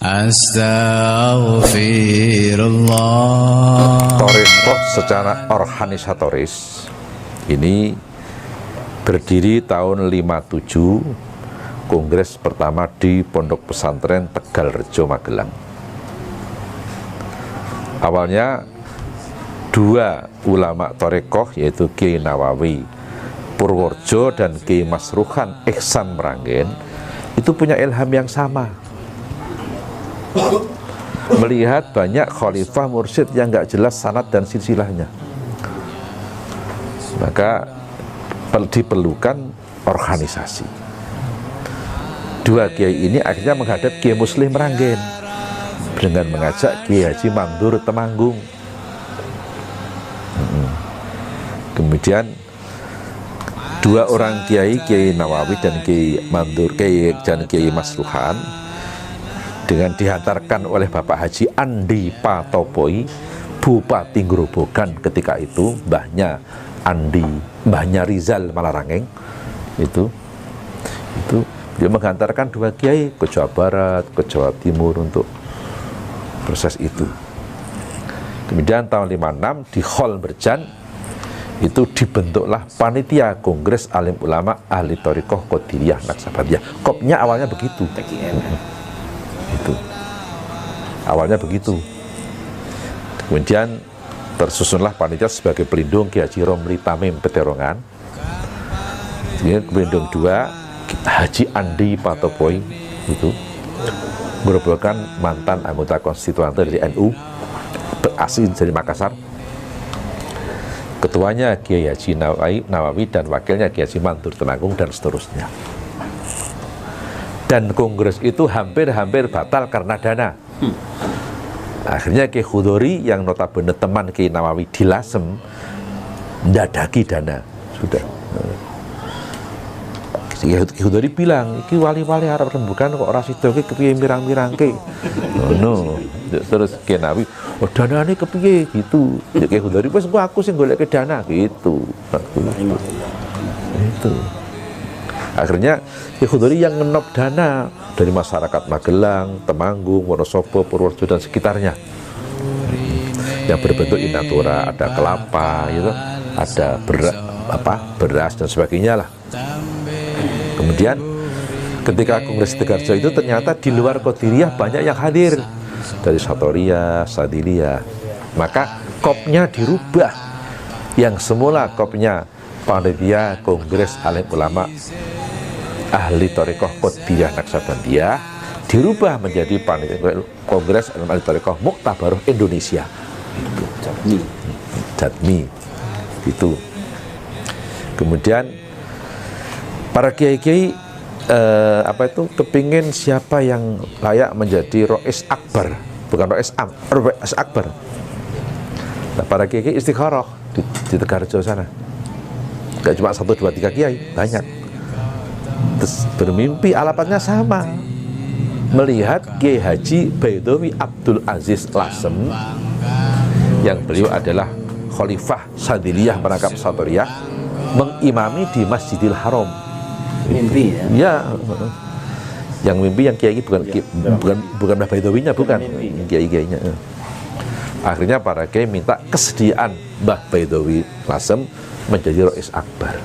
Astaghfirullah. Thariqah secara organisatoris ini berdiri tahun 57, kongres pertama di Pondok Pesantren Tegal Rejo, Magelang. Awalnya dua ulama thariqah yaitu Kiai Nawawi Purworejo dan Kiai Masruhan Ihsan Meranggen itu punya ilham yang sama, melihat banyak khalifah mursyid yang nggak jelas sanad dan silsilahnya, maka diperlukan organisasi. Dua kiai ini akhirnya menghadap Kiai Muslim Meranggen dengan mengajak Kiai Haji Mandur Temanggung. Kemudian dua orang kiai, Kiai Nawawi dan Kiai Mandur, dan Kiai Masruhan, dengan dihantarkan oleh Bapak Haji Andi Patopoi, Bupati Grobogan ketika itu, mbahnya Andi, mbahnya Rizal Malarangeng, itu dia menghantarkan dua kiai ke Jawa Barat, ke Jawa Timur untuk proses itu. Kemudian tahun 56 di Hall Berjan itu dibentuklah panitia Kongres Alim Ulama Ahli Thariqah Qadiriyah Naksabandiyah. Kopnya awalnya begitu. Itu awalnya begitu. Kemudian tersusunlah panitia sebagai pelindung Kiai Haji Romli Tamim Peterongan. Kemudian pelindung dua Haji Andi Patopoi, itu merupakan mantan anggota konstituante dari NU, berasli dari Makassar. Ketuanya Kiai Haji Nawawi dan wakilnya Kiai Haji Mandur Temanggung dan seterusnya. Dan kongres itu hampir batal karena dana. Akhirnya Kiai Khudori yang notabene teman Kiai Nawawi di Lasem ndadaki dana. Sudah. Kiai Khudori bilang, iki wali-wali Arab rembukan kok ora sida iki kepiye mirang-mirangke. Ngono. Terus Kiai Nawawi, oh danane kepiye gitu. Kiai Khudori wis aku sing goleke dana gitu. Itu. Akhirnya Kiai Khudori yang ngenop dana dari masyarakat Magelang, Temanggung, Wonosobo, Purworejo dan sekitarnya, yang berbentuk inatura, ada kelapa, gitu, ada beras dan sebagainya lah. Kemudian ketika Kongres Tegarjo itu ternyata di luar Qadiriyah banyak yang hadir dari Satoriyah, Sadiliyah, maka kopnya dirubah. Yang semula kopnya panitia Kongres Alim Ulama Ahli Thariqah Qadiriyah Naksabandiyah dirubah menjadi panitia Kongres Alim Ahli Thariqah Muktabaroh Indonesia. Jatmi itu. Kemudian para kiai-kiai kepingin siapa yang layak menjadi Rois Akbar, bukan Rois Akbar. Nah, para kiai istikharah di Tegarjo sana, gak cuma 1, 2, 3 kiai, banyak. Terus bermimpi alamatnya sama, melihat Kiai Haji Baidowi Abdul Aziz Lasem, yang beliau adalah Khalifah Sadiliyah merangkap Satoriyah, mengimami di Masjidil Haram. Mimpi ya? Ya, yang mimpi yang kiai bukan Mbah Baidowinya, bukan kiai-kiainya. Akhirnya para kiai minta kesediaan Mbah Baidowi Lasem menjadi Rois Akbar.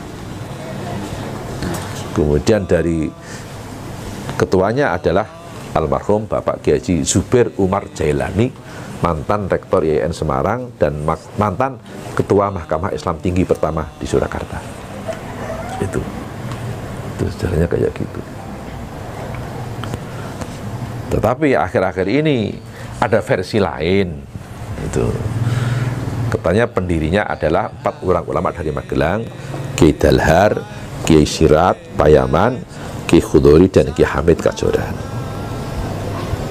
Kemudian dari ketuanya adalah almarhum Bapak Kiai Haji Zubair Umar Jailani, mantan rektor IAIN Semarang dan mantan ketua Mahkamah Islam Tinggi pertama di Surakarta. Itu sejarahnya kayak gitu. Tetapi akhir-akhir ini ada versi lain. Itu katanya pendirinya adalah 4 orang ulama dari Magelang, Kiai Dalhar, Kiai Sirat Payaman, Kiai Khudori dan Kiai Hamid Kajoran.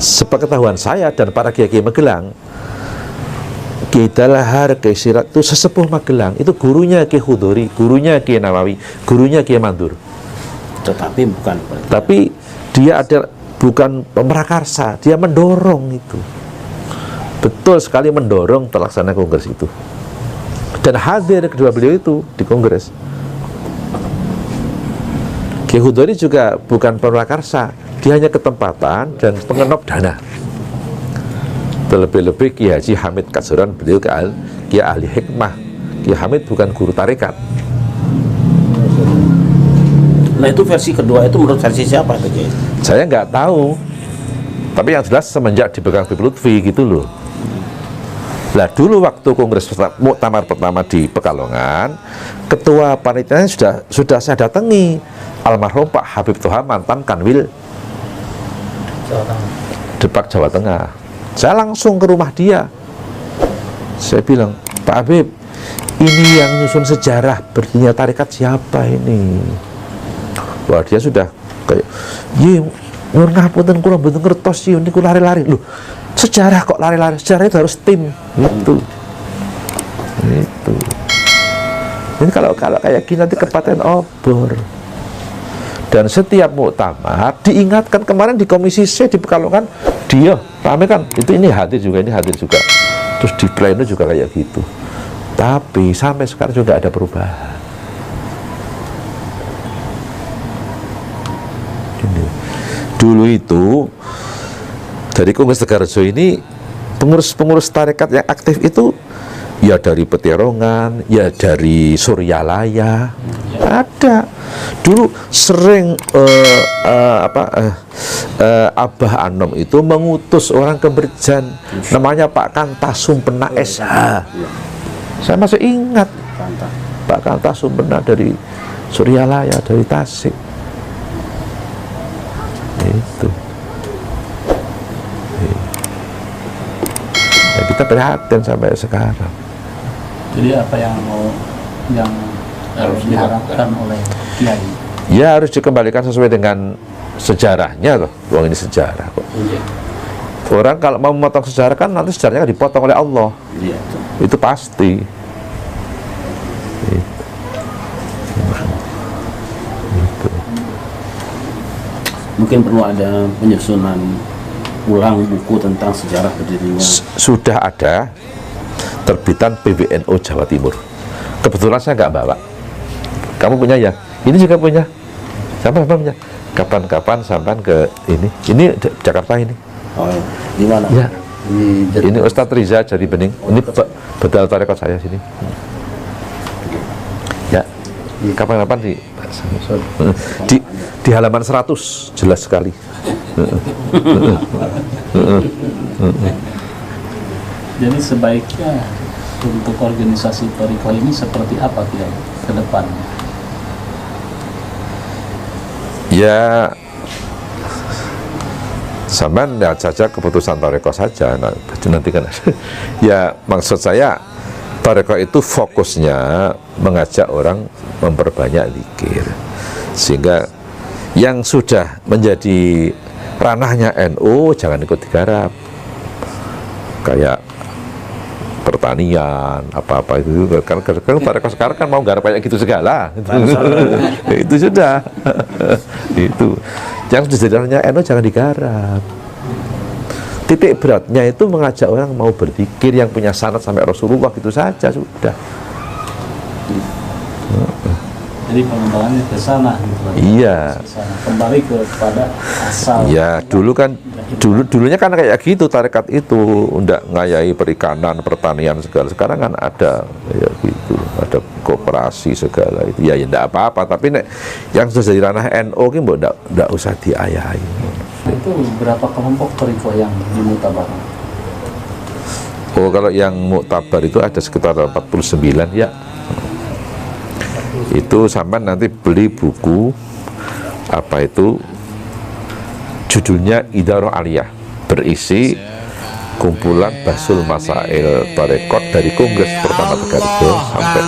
Sepengetahuan saya dan para kiai-kiai Magelang, Kiai Dalhar, Kiai Sirat itu sesepuh Magelang, itu gurunya Kiai Khudori, gurunya Kiai Nawawi, gurunya Kiai Mandur. Tapi dia bukan pemrakarsa, dia mendorong itu. Betul sekali mendorong terlaksana kongres itu. Dan hadir kedua beliau itu di kongres. Kiai Khudori juga bukan pemrakarsa, dia hanya ketempatan dan pengenop dana. Terlebih-lebih Kiai Haji Hamid Kasuran, beliau Kiai ahli hikmah. Kiai Hamid bukan guru tarekat. Nah itu versi kedua itu menurut versi siapa itu Kiai? Saya nggak tahu, tapi yang jelas semenjak dipegang Habib Lutfi gitu loh. Lah dulu waktu kongres muktamar pertama di Pekalongan, ketua panitianya sudah saya datangi, almarhum Pak Habib Toha, mantan Kanwil Depak Jawa Tengah. Saya langsung ke rumah dia. Saya bilang, Pak Habib, ini yang nyusun sejarah berdirinya tarekat siapa ini? Wah, dia sudah kayak, "Ye, nyuwun ngapunten kula mboten ngertos sih niku lari-lari." Loh, sejarah kok lari-lari? Sejarah itu harus tim. Gitu. Itu. Ini kalau kayak gini nanti kepaten obor. Dan setiap muktamar diingatkan, kemarin di Komisi C di Pekalongan dia rame kan, ini hadir juga. Terus di pleno juga kayak gitu. Tapi sampai sekarang juga ada perubahan. Ini. Dulu itu dari Kongres Tegarrejo ini pengurus tarekat yang aktif itu ya dari Peterongan, ya dari Suryalaya, ada. Dulu sering Abah Anom itu mengutus orang ke Berjan, namanya Pak Kanta Sumpena SH. Saya masih ingat Pak Kanta Sumpena dari Suryalaya, dari Tasik. Itu. Ya, kita prihatin sampai sekarang. Jadi apa yang harus diharapkan oleh Kiai? Ya harus dikembalikan sesuai dengan sejarahnya loh. Uang ini sejarah kok. Iya. Orang kalau mau memotong sejarah kan nanti sejarahnya dipotong oleh Allah. Iya. Itu pasti. Itu. Mungkin perlu ada penyusunan ulang buku tentang sejarah berdirinya. Sudah ada terbitan PBNU Jawa Timur. Kebetulan saya nggak bawa. Kamu punya ya? Ini juga punya. Sampai punya. Kapan-kapan sampai ke ini. Ini Jakarta ini. Oh, di mana? Ya. Ini Ustadz Riza Jadi Bening. Ini betul tarekat saya sini. Ya. Kapan-kapan di halaman 100 jelas sekali. Jadi sebaiknya untuk organisasi Thariqah ini seperti apa Kiai ke depannya? Ya, sampean lihat saja keputusan Thariqah saja. Nanti kan. Ya, maksud saya Thariqah itu fokusnya mengajak orang memperbanyak zikir, sehingga yang sudah menjadi ranahnya NU jangan ikut digarap, kayak pertanian apa-apa itu kan Thariqah sekarang kan mau garap kayak gitu segala. Itu sudah. Itu yang sudah jadi ranahnya NU jangan digarap. Titik beratnya itu mengajak orang mau berzikir yang punya sanad sampai Rasulullah, gitu saja sudah. Jadi pengembangannya ke sana gitu. Iya. Kembali kepada asal. Ya, dulunya kan kayak gitu tarekat itu, ndak ngayai perikanan, pertanian segala. Sekarang kan ada ya gitu, ada koperasi segala itu. Ya ndak apa-apa, tapi nek yang sudah jadi ranah NU ki mbok ndak usah diayahi. Itu berapa kelompok Thariqah yang dimutabar? Oh, kalau yang muktabar itu ada sekitar 49 ya. Itu sampai nanti beli buku apa itu judulnya Idarah Aliyah, berisi kumpulan Basul Masail Thariqah dari Kongres pertama Tegarrejo sampai